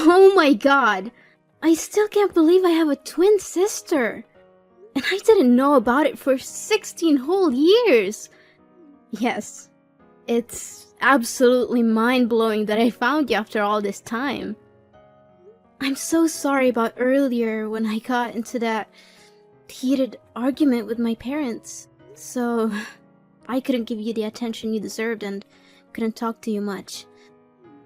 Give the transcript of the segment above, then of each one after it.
Oh my god! I still can't believe I have a twin sister! And I didn't know about it for 16 whole years! Yes, it's absolutely mind-blowing that I found you after all this time. I'm so sorry about earlier when I got into that heated argument with my parents. So, I couldn't give you the attention you deserved and couldn't talk to you much.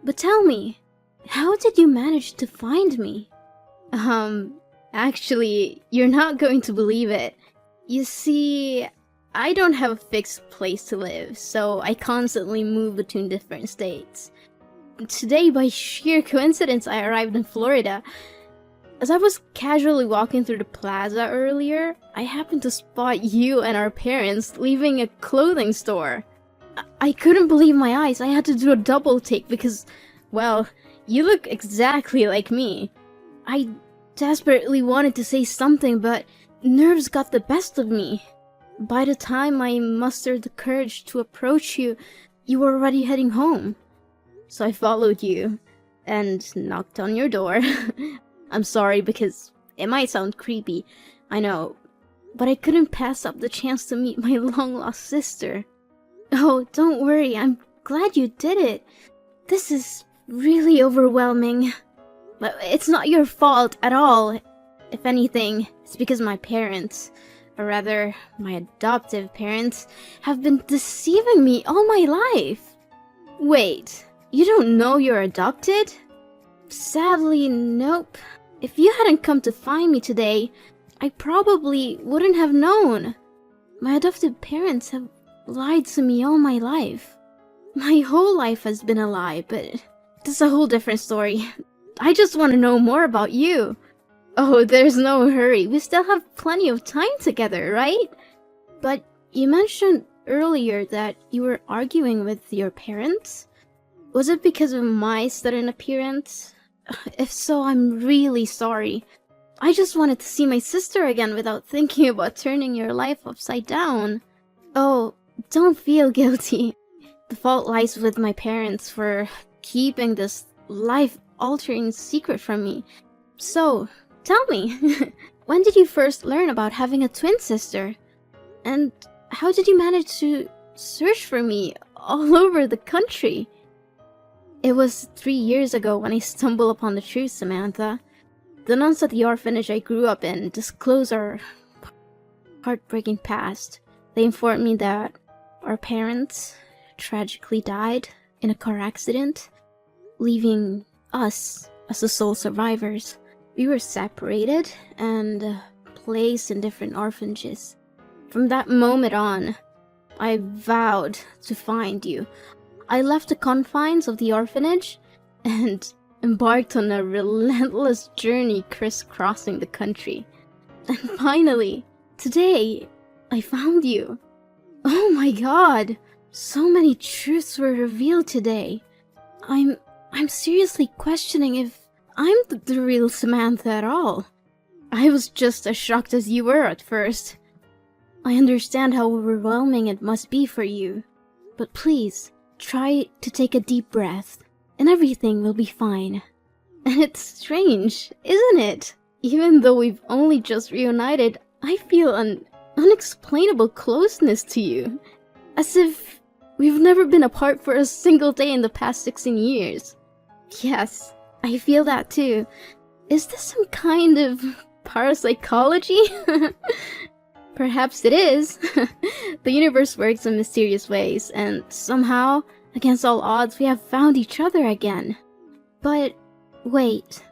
But tell me, how did you manage to find me? Actually, you're not going to believe it. You see, I don't have a fixed place to live, so I constantly move between different states. Today, by sheer coincidence, I arrived in Florida. As I was casually walking through the plaza earlier, I happened to spot you and our parents leaving a clothing store. I couldn't believe my eyes. I had to do a double take because, well, you look exactly like me. I desperately wanted to say something, but nerves got the best of me. By the time I mustered the courage to approach you, you were already heading home. So I followed you and knocked on your door. I'm sorry because it might sound creepy, I know, but I couldn't pass up the chance to meet my long-lost sister. Oh, don't worry, I'm glad you did it. This is really overwhelming. But it's not your fault at all. If anything, it's because my parents, or rather, my adoptive parents, have been deceiving me all my life. Wait, you don't know you're adopted? Sadly, nope. If you hadn't come to find me today, I probably wouldn't have known. My adoptive parents have lied to me all my life. My whole life has been a lie, but that's a whole different story. I just want to know more about you. Oh, there's no hurry. We still have plenty of time together, right? But you mentioned earlier that you were arguing with your parents? Was it because of my sudden appearance? If so, I'm really sorry. I just wanted to see my sister again without thinking about turning your life upside down. Oh, don't feel guilty. The fault lies with my parents for keeping this life-altering secret from me. So, tell me, when did you first learn about having a twin sister? And how did you manage to search for me all over the country? It was 3 years ago when I stumbled upon the truth, Samantha. The nuns at the orphanage I grew up in disclosed our heartbreaking past. They informed me that our parents tragically died in a car accident, leaving us as the sole survivors. We were separated and placed in different orphanages. From that moment on, I vowed to find you. I left the confines of the orphanage and embarked on a relentless journey crisscrossing the country. And finally, today, I found you. Oh my god! So many truths were revealed today. I'm seriously questioning if I'm the real Samantha at all. I was just as shocked as you were at first. I understand how overwhelming it must be for you. But please, try to take a deep breath, and everything will be fine. And it's strange, isn't it? Even though we've only just reunited, I feel an unexplainable closeness to you. As if we've never been apart for a single day in the past 16 years. Yes, I feel that too. Is this some kind of parapsychology? Perhaps it is. The universe works in mysterious ways, and somehow, against all odds, we have found each other again. But wait,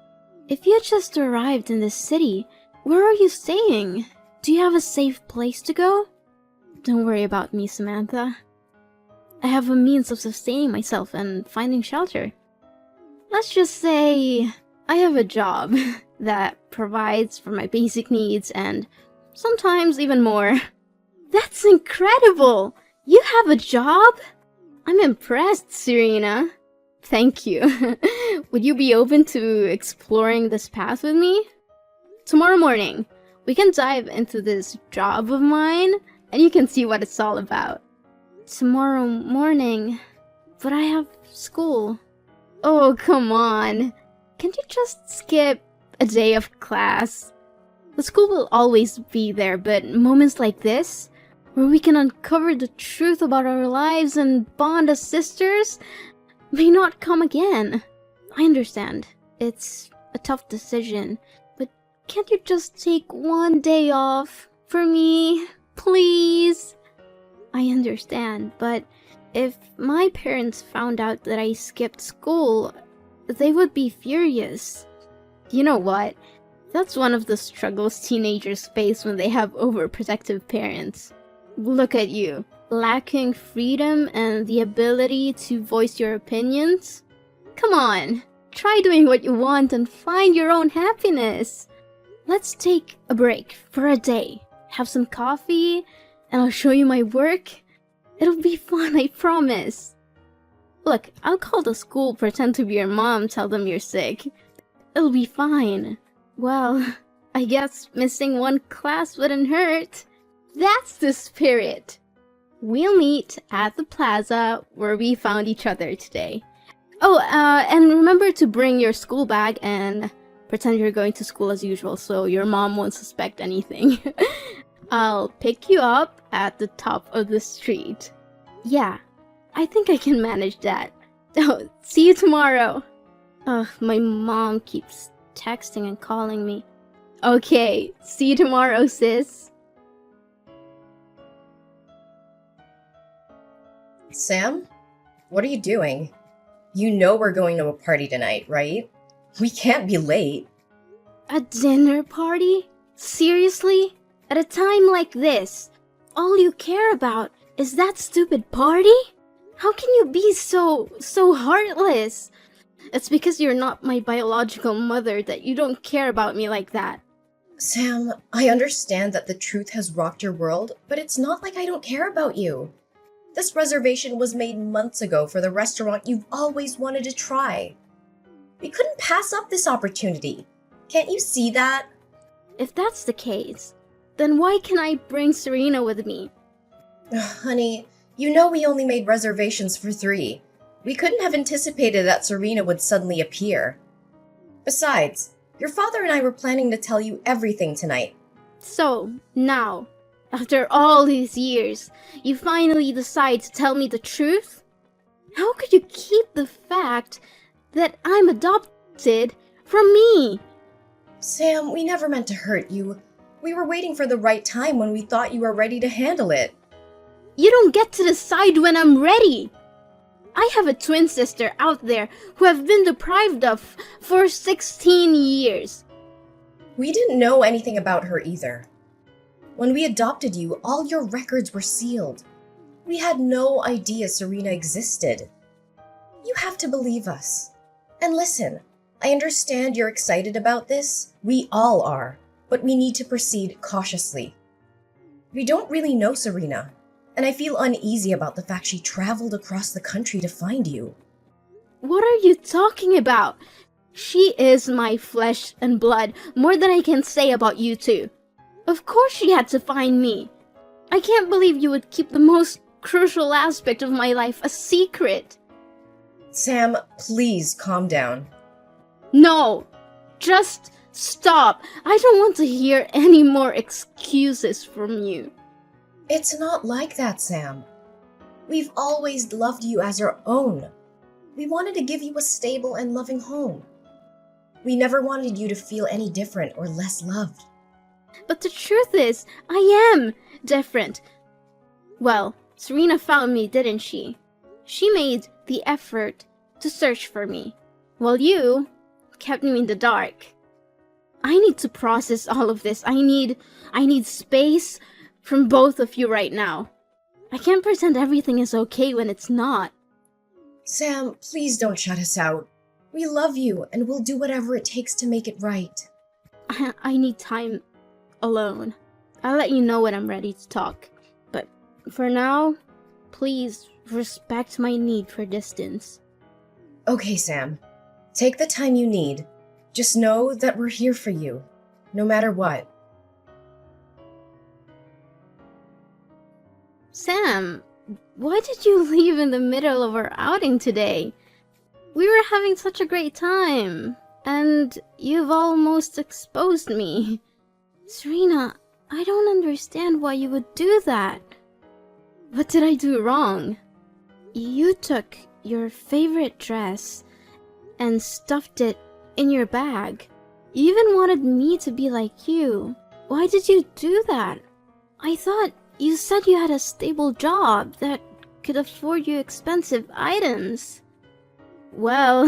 if you had just arrived in this city, where are you staying? Do you have a safe place to go? Don't worry about me, Samantha. I have a means of sustaining myself and finding shelter. Let's just say I have a job that provides for my basic needs and sometimes even more. That's incredible! You have a job? I'm impressed, Serena. Thank you. Would you be open to exploring this path with me? Tomorrow morning, we can dive into this job of mine and you can see what it's all about. Tomorrow morning? But I have school. Oh, come on. can't you just skip a day of class? The school will always be there, but moments like this, where we can uncover the truth about our lives and bond as sisters, may not come again. I understand. It's a tough decision, but can't you just take one day off for me, please? I understand, but if my parents found out that I skipped school, they would be furious. You know what? That's one of the struggles teenagers face when they have overprotective parents. Look at you, lacking freedom and the ability to voice your opinions. Come on, try doing what you want and find your own happiness. Let's take a break for a day, have some coffee, and I'll show you my work. It'll be fun, I promise. Look, I'll call the school, pretend to be your mom, tell them you're sick. It'll be fine. Well, I guess missing one class wouldn't hurt. That's the spirit. We'll meet at the plaza where we found each other today. Oh, and remember to bring your school bag and pretend you're going to school as usual so your mom won't suspect anything. I'll pick you up at the top of the street. Yeah, I think I can manage that. Oh, see you tomorrow. Ugh, my mom keeps texting and calling me. Okay, see you tomorrow, sis. Sam? What are you doing? You know we're going to a party tonight, right? We can't be late. A dinner party? Seriously? At a time like this, all you care about is that stupid party? How can you be so heartless? It's because you're not my biological mother that you don't care about me like that. Sam, I understand that the truth has rocked your world, but it's not like I don't care about you. This reservation was made months ago for the restaurant you've always wanted to try. We couldn't pass up this opportunity. Can't you see that? If that's the case, then why can't I bring Serena with me? Honey, you know we only made reservations for 3. We couldn't have anticipated that Serena would suddenly appear. Besides, your father and I were planning to tell you everything tonight. So, now, after all these years, you finally decide to tell me the truth? How could you keep the fact that I'm adopted from me? Sam, we never meant to hurt you. We were waiting for the right time when we thought you were ready to handle it. You don't get to decide when I'm ready. I have a twin sister out there who I've been deprived of for 16 years. We didn't know anything about her either. When we adopted you, all your records were sealed. We had no idea Serena existed. You have to believe us. And listen, I understand you're excited about this. We all are. But we need to proceed cautiously. We don't really know Serena, and I feel uneasy about the fact she traveled across the country to find you. What are you talking about? She is my flesh and blood, more than I can say about you two. Of course she had to find me. I can't believe you would keep the most crucial aspect of my life a secret. Sam, please calm down. No, just stop. I don't want to hear any more excuses from you. It's not like that, Sam. We've always loved you as our own. We wanted to give you a stable and loving home. We never wanted you to feel any different or less loved. But the truth is, I am different. Well, Serena found me, didn't she? She made the effort to search for me, while you kept me in the dark. I need to process all of this. I need space from both of you right now. I can't pretend everything is okay when it's not. Sam, please don't shut us out. We love you, and we'll do whatever it takes to make it right. I need time alone. I'll let you know when I'm ready to talk. But for now, please respect my need for distance. Okay, Sam. Take the time you need. Just know that we're here for you, no matter what. Sam, why did you leave in the middle of our outing today? We were having such a great time. And you've almost exposed me. Serena, I don't understand why you would do that. What did I do wrong? You took your favorite dress and stuffed it in your bag. You even wanted me to be like you. Why did you do that? I thought you said you had a stable job that could afford you expensive items. Well,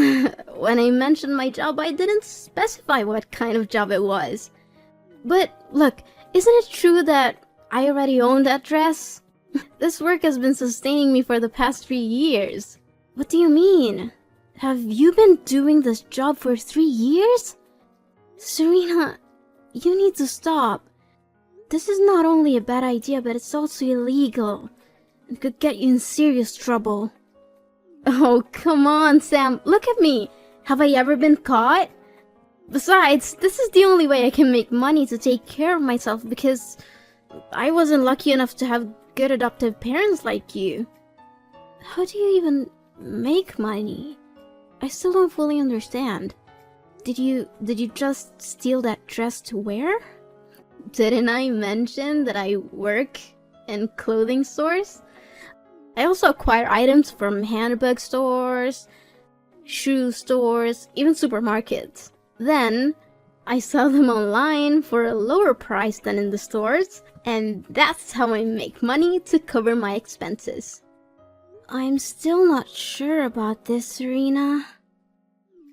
when I mentioned my job, I didn't specify what kind of job it was. But look, isn't it true that I already own that dress? This work has been sustaining me for the past 3 years. What do you mean? Have you been doing this job for 3 years? Serena, you need to stop. This is not only a bad idea, but it's also illegal. It could get you in serious trouble. Oh, come on, Sam. Look at me. Have I ever been caught? Besides, this is the only way I can make money to take care of myself because I wasn't lucky enough to have good adoptive parents like you. How do you even make money? I still don't fully understand. Did you just steal that dress to wear? Didn't I mention that I work in clothing stores? I also acquire items from handbag stores, shoe stores, even supermarkets. Then, I sell them online for a lower price than in the stores, and that's how I make money to cover my expenses. I'm still not sure about this, Serena.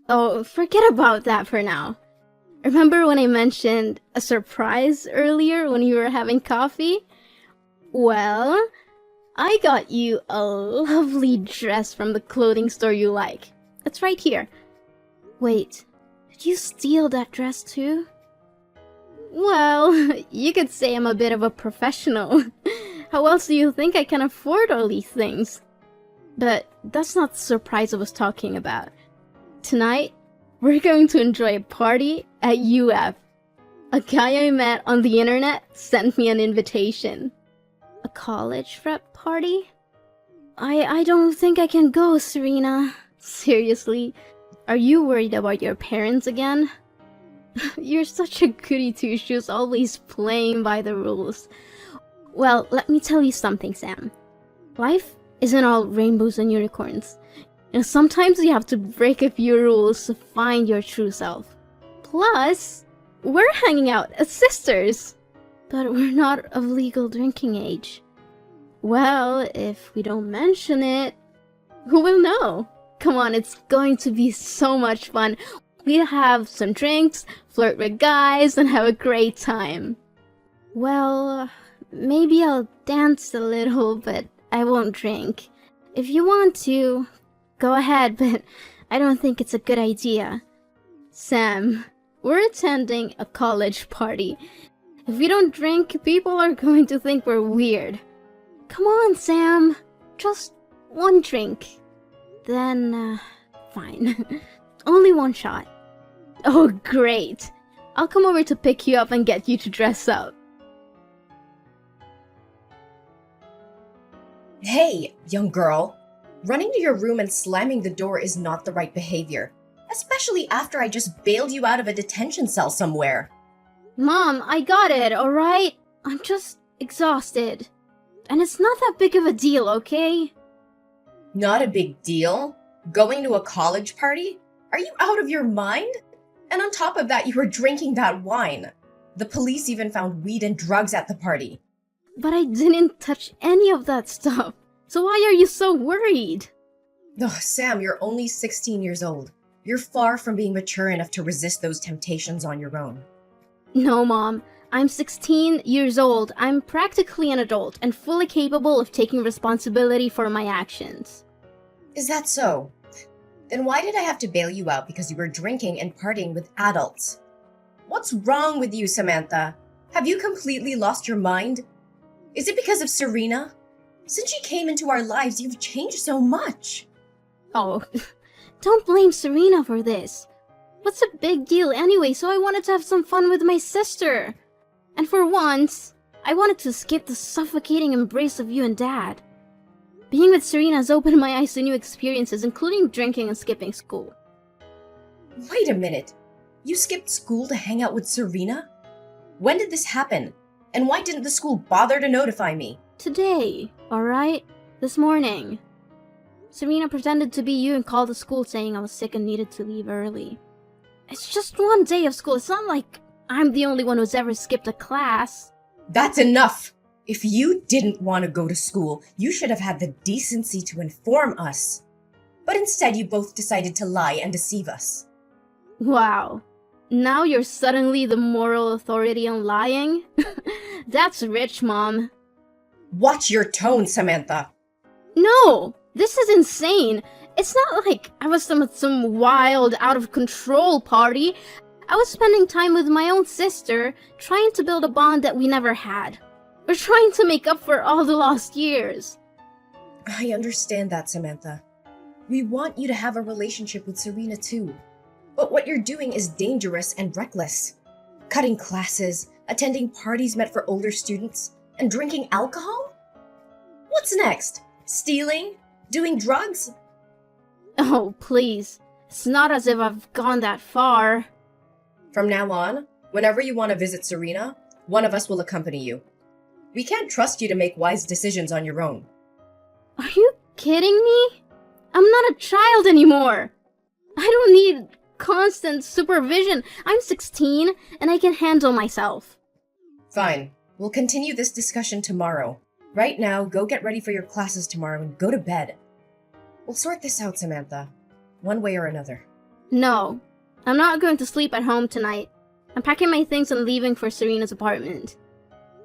Oh, forget about that for now. Remember when I mentioned a surprise earlier when you were having coffee? Well, I got you a lovely dress from the clothing store you like. It's right here. Wait, did you steal that dress too? Well, you could say I'm a bit of a professional. How else do you think I can afford all these things? But that's not the surprise I was talking about. Tonight, we're going to enjoy a party at UF. A guy I met on the internet sent me an invitation. A college rep party? I don't think I can go, Serena. Seriously, are you worried about your parents again? You're such a goody two-shoes, always playing by the rules. Well, let me tell you something, Sam. Life isn't all rainbows and unicorns. And sometimes you have to break a few rules to find your true self. Plus, we're hanging out as sisters. But we're not of legal drinking age. Well, if we don't mention it, who will know? Come on, it's going to be so much fun. We'll have some drinks, flirt with guys, and have a great time. Well, maybe I'll dance a little, but I won't drink. If you want to, go ahead, but I don't think it's a good idea. Sam, we're attending a college party. If we don't drink, people are going to think we're weird. Come on, Sam. Just one drink. Then, fine. Only one shot. Oh, great. I'll come over to pick you up and get you to dress up. Hey, young girl. Running to your room and slamming the door is not the right behavior. Especially after I just bailed you out of a detention cell somewhere. Mom, I got it, alright? I'm just exhausted. And it's not that big of a deal, okay? Not a big deal? Going to a college party? Are you out of your mind? And on top of that, you were drinking that wine. The police even found weed and drugs at the party. But I didn't touch any of that stuff. So why are you so worried? Ugh, Sam, you're only 16 years old. You're far from being mature enough to resist those temptations on your own. No, Mom. I'm 16 years old. I'm practically an adult and fully capable of taking responsibility for my actions. Is that so? Then why did I have to bail you out because you were drinking and partying with adults? What's wrong with you, Samantha? Have you completely lost your mind? Is it because of Serena? Since she came into our lives, you've changed so much. Oh, don't blame Serena for this. What's a big deal anyway? So I wanted to have some fun with my sister. And for once, I wanted to escape the suffocating embrace of you and Dad. Being with Serena has opened my eyes to new experiences, including drinking and skipping school. Wait a minute. You skipped school to hang out with Serena? When did this happen? And why didn't the school bother to notify me? Today, alright? This morning. Serena pretended to be you and called the school saying I was sick and needed to leave early. It's just one day of school. It's not like I'm the only one who's ever skipped a class. That's enough! If you didn't want to go to school, you should have had the decency to inform us. But instead, you both decided to lie and deceive us. Wow. Now you're suddenly the moral authority on lying? That's rich, Mom. Watch your tone, Samantha. No! This is insane! It's not like I was some wild, out-of-control party. I was spending time with my own sister, trying to build a bond that we never had. We're trying to make up for all the lost years. I understand that, Samantha. We want you to have a relationship with Serena too. But what you're doing is dangerous and reckless. Cutting classes, attending parties meant for older students, and drinking alcohol? What's next? Stealing? Doing drugs? Oh, please. It's not as if I've gone that far. From now on, whenever you want to visit Serena, one of us will accompany you. We can't trust you to make wise decisions on your own. Are you kidding me? I'm not a child anymore. I don't need constant supervision. I'm 16 and I can handle myself. Fine. We'll continue this discussion tomorrow. Right now, go get ready for your classes tomorrow and go to bed. We'll sort this out, Samantha. One way or another. No, I'm not going to sleep at home tonight. I'm packing my things and leaving for Serena's apartment.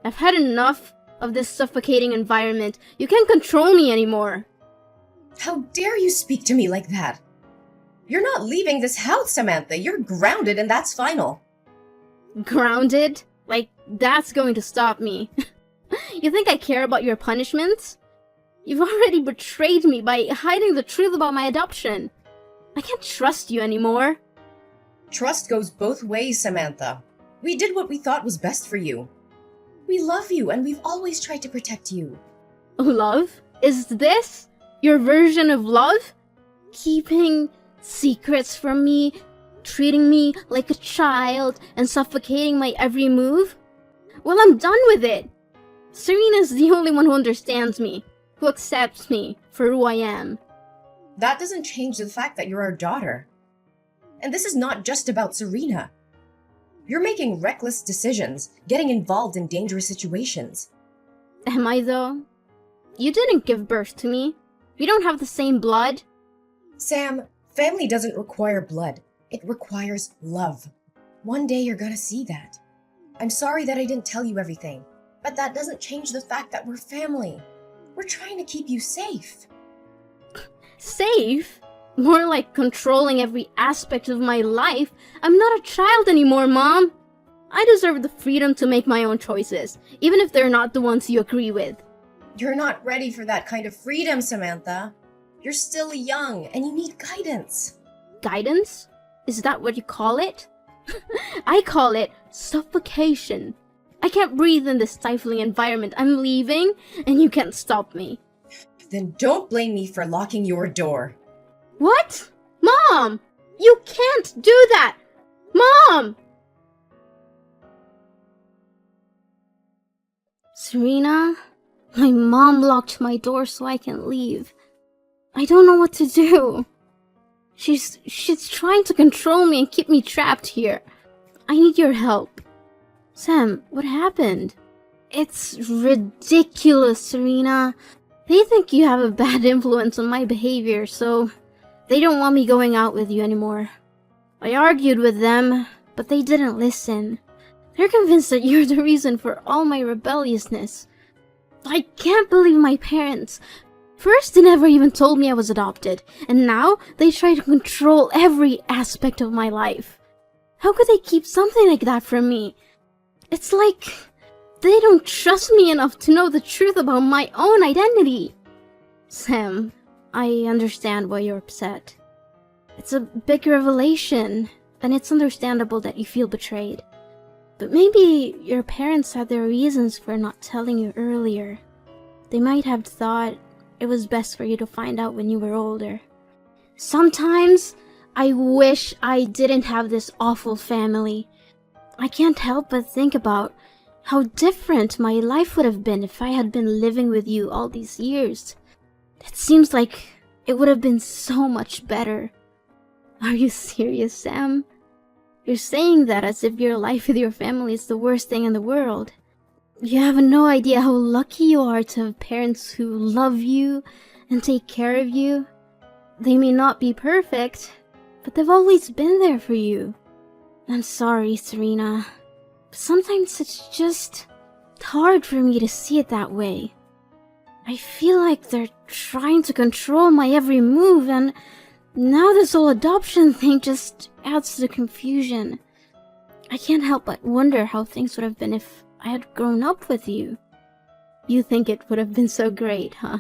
I've had enough of this suffocating environment. You can't control me anymore. How dare you speak to me like that? You're not leaving this house, Samantha. You're grounded and that's final. Grounded? Like, that's going to stop me. You think I care about your punishments? You've already betrayed me by hiding the truth about my adoption. I can't trust you anymore. Trust goes both ways, Samantha. We did what we thought was best for you. We love you and we've always tried to protect you. Love? Is this your version of love? Keeping secrets from me, treating me like a child, and suffocating my every move? Well, I'm done with it. Serena's the only one who understands me, who accepts me for who I am. That doesn't change the fact that you're our daughter. And this is not just about Serena. You're making reckless decisions, getting involved in dangerous situations. Am I, though? You didn't give birth to me. We don't have the same blood. Sam, family doesn't require blood. It requires love. One day you're gonna see that. I'm sorry that I didn't tell you everything, but that doesn't change the fact that we're family. We're trying to keep you safe. Safe? More like controlling every aspect of my life. I'm not a child anymore, Mom. I deserve the freedom to make my own choices, even if they're not the ones you agree with. You're not ready for that kind of freedom, Samantha. You're still young and you need guidance. Guidance? Is that what you call it? I call it suffocation. I can't breathe in this stifling environment. I'm leaving, and you can't stop me. Then don't blame me for locking your door. What? Mom! You can't do that! Mom! Serena, my mom locked my door so I can leave. I don't know what to do. She's trying to control me and keep me trapped here. I need your help. Sam, what happened? It's ridiculous, Serena. They think you have a bad influence on my behavior, so they don't want me going out with you anymore. I argued with them, but they didn't listen. They're convinced that you're the reason for all my rebelliousness. I can't believe my parents. First, they never even told me I was adopted, and now they try to control every aspect of my life. How could they keep something like that from me? It's like they don't trust me enough to know the truth about my own identity. Sam, I understand why you're upset. It's a big revelation, and it's understandable that you feel betrayed. But maybe your parents had their reasons for not telling you earlier. They might have thought it was best for you to find out when you were older. Sometimes, I wish I didn't have this awful family. I can't help but think about how different my life would have been if I had been living with you all these years. It seems like it would have been so much better. Are you serious, Sam? You're saying that as if your life with your family is the worst thing in the world. You have no idea how lucky you are to have parents who love you and take care of you. They may not be perfect, but they've always been there for you. I'm sorry, Serena. But sometimes it's just hard for me to see it that way. I feel like they're trying to control my every move, and now this whole adoption thing just adds to the confusion. I can't help but wonder how things would have been if I had grown up with you. You think it would have been so great, huh?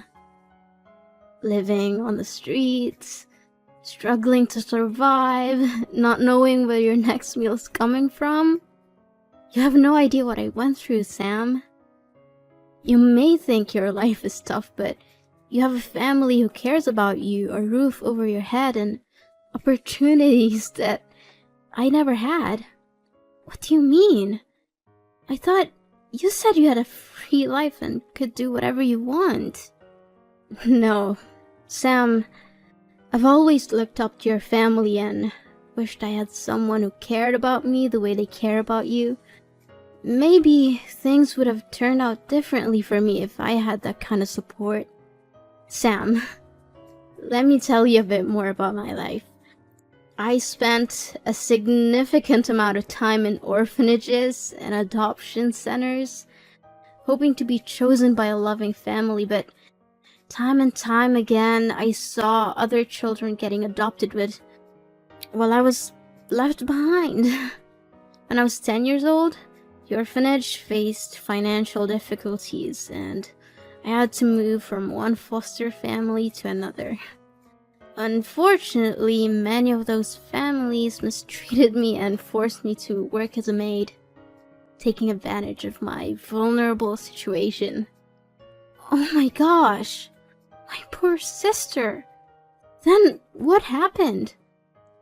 Living on the streets, struggling to survive, not knowing where your next meal's coming from. You have no idea what I went through, Sam. You may think your life is tough, but you have a family who cares about you, a roof over your head, and opportunities that I never had. What do you mean? I thought you said you had a free life and could do whatever you want. No, Sam, I've always looked up to your family and wished I had someone who cared about me the way they care about you. Maybe things would have turned out differently for me if I had that kind of support. Sam, let me tell you a bit more about my life. I spent a significant amount of time in orphanages and adoption centers, hoping to be chosen by a loving family, but time and time again I saw other children getting adopted while I was left behind. When I was 10 years old, the orphanage faced financial difficulties, and I had to move from one foster family to another. Unfortunately, many of those families mistreated me and forced me to work as a maid, taking advantage of my vulnerable situation. Oh my gosh, my poor sister. Then what happened?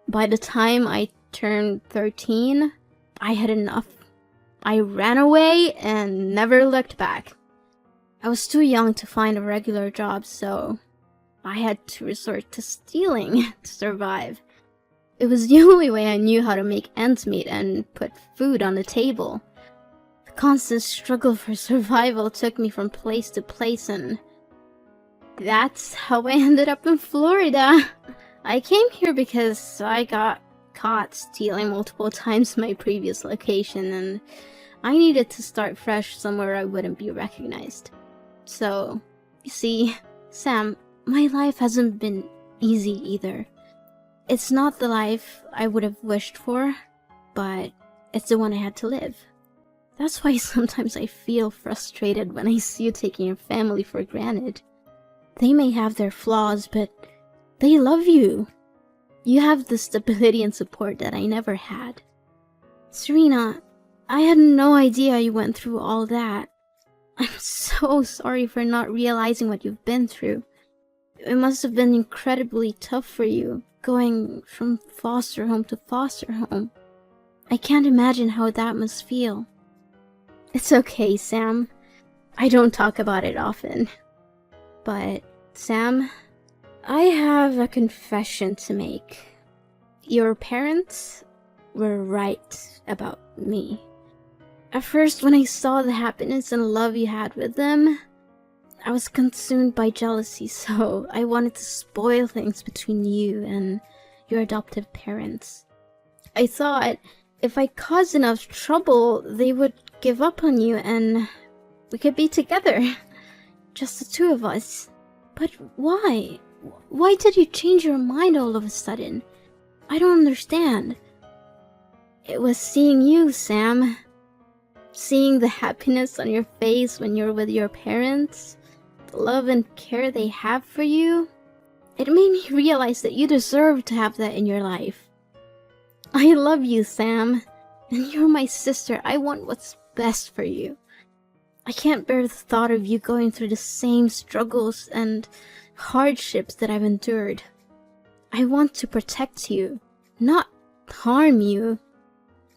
By the time I turned 13, I had enough. I ran away and never looked back. I was too young to find a regular job, so I had to resort to stealing to survive. It was the only way I knew how to make ends meet and put food on the table. The constant struggle for survival took me from place to place, and that's how I ended up in Florida. I came here because I got caught stealing multiple times in my previous location, and I needed to start fresh somewhere I wouldn't be recognized. So, you see, Sam, my life hasn't been easy either. It's not the life I would have wished for, but it's the one I had to live. That's why sometimes I feel frustrated when I see you taking your family for granted. They may have their flaws, but they love you. You have the stability and support that I never had. Serena, I had no idea you went through all that. I'm so sorry for not realizing what you've been through. It must have been incredibly tough for you, going from foster home to foster home. I can't imagine how that must feel. It's okay, Sam. I don't talk about it often. But, Sam, I have a confession to make. Your parents were right about me. At first, when I saw the happiness and love you had with them, I was consumed by jealousy, so I wanted to spoil things between you and your adoptive parents. I thought if I caused enough trouble, they would give up on you and we could be together. Just the two of us. But why? Why did you change your mind all of a sudden? I don't understand. It was seeing you, Sam. Seeing the happiness on your face when you're with your parents, the love and care they have for you, it made me realize that you deserve to have that in your life. I love you, Sam, and you're my sister. I want what's best for you. I can't bear the thought of you going through the same struggles and hardships that I've endured. I want to protect you, not harm you.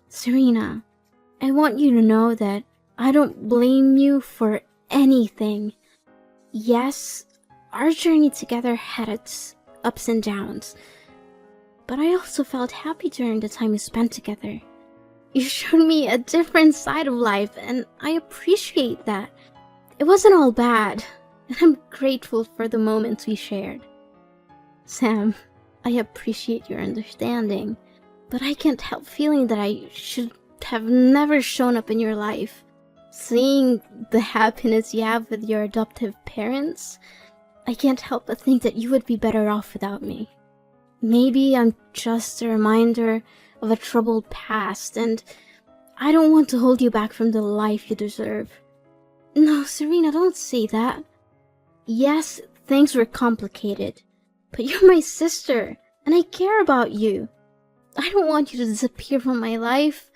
Serena, I want you to know that I don't blame you for anything. Yes, our journey together had its ups and downs, but I also felt happy during the time we spent together. You showed me a different side of life, and I appreciate that. It wasn't all bad, and I'm grateful for the moments we shared. Sam, I appreciate your understanding, but I can't help feeling that I should have never shown up in your life. Seeing the happiness you have with your adoptive parents, I can't help but think that you would be better off without me. Maybe I'm just a reminder of a troubled past, and I don't want to hold you back from the life you deserve. No, Serena, don't say that. Yes, things were complicated, but you're my sister, and I care about you. I don't want you to disappear from my life.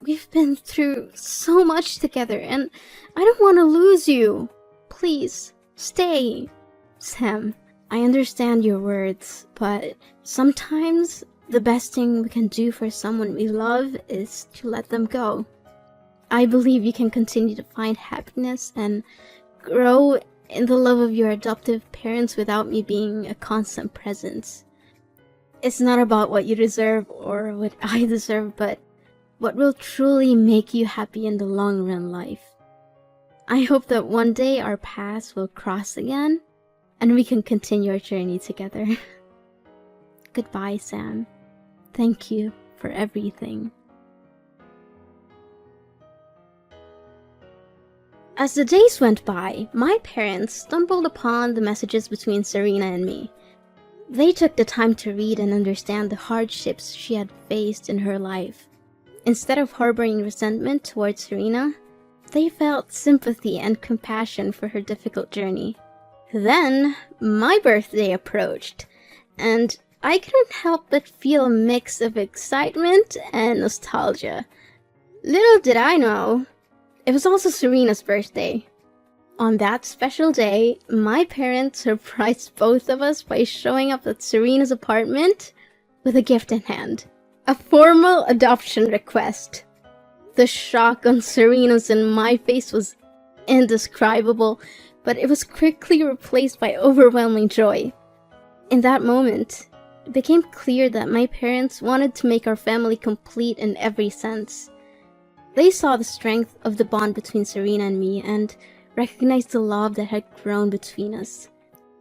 We've been through so much together, and I don't want to lose you. Please, stay. Sam, I understand your words, but sometimes the best thing we can do for someone we love is to let them go. I believe you can continue to find happiness and grow in the love of your adoptive parents without me being a constant presence. It's not about what you deserve or what I deserve, but what will truly make you happy in the long run life. I hope that one day our paths will cross again and we can continue our journey together. Goodbye, Sam. Thank you for everything. As the days went by, my parents stumbled upon the messages between Serena and me. They took the time to read and understand the hardships she had faced in her life. Instead of harboring resentment towards Serena, they felt sympathy and compassion for her difficult journey. Then, my birthday approached, and I couldn't help but feel a mix of excitement and nostalgia. Little did I know, it was also Serena's birthday. On that special day, my parents surprised both of us by showing up at Serena's apartment with a gift in hand. A formal adoption request. The shock on Serena's and my face was indescribable, but it was quickly replaced by overwhelming joy. In that moment, it became clear that my parents wanted to make our family complete in every sense. They saw the strength of the bond between Serena and me and recognized the love that had grown between us.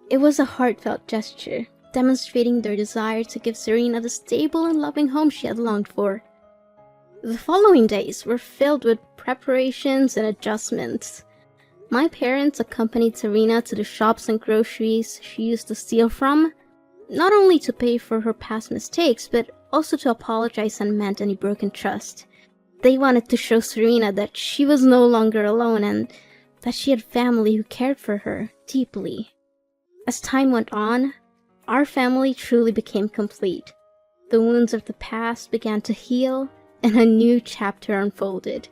It was a heartfelt gesture, demonstrating their desire to give Serena the stable and loving home she had longed for. The following days were filled with preparations and adjustments. My parents accompanied Serena to the shops and groceries she used to steal from, not only to pay for her past mistakes, but also to apologize and mend any broken trust. They wanted to show Serena that she was no longer alone and that she had family who cared for her deeply. As time went on, our family truly became complete. The wounds of the past began to heal, and a new chapter unfolded.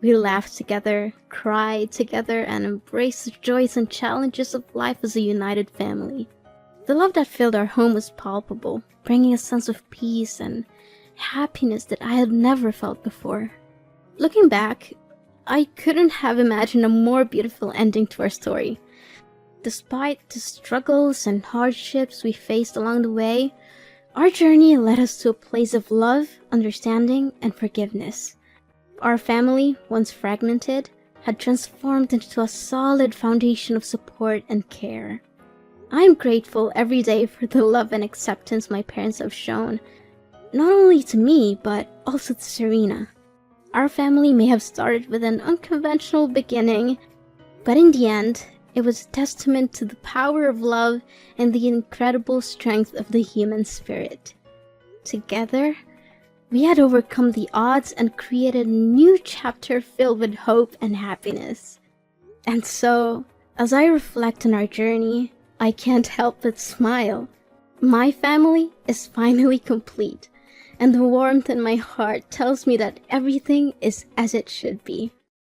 We laughed together, cried together, and embraced the joys and challenges of life as a united family. The love that filled our home was palpable, bringing a sense of peace and happiness that I had never felt before. Looking back, I couldn't have imagined a more beautiful ending to our story. Despite the struggles and hardships we faced along the way, our journey led us to a place of love, understanding, and forgiveness. Our family, once fragmented, had transformed into a solid foundation of support and care. I am grateful every day for the love and acceptance my parents have shown, not only to me, but also to Serena. Our family may have started with an unconventional beginning, but in the end, it was a testament to the power of love and the incredible strength of the human spirit. Together, we had overcome the odds and created a new chapter filled with hope and happiness. And so, as I reflect on our journey, I can't help but smile. My family is finally complete, and the warmth in my heart tells me that everything is as it should be.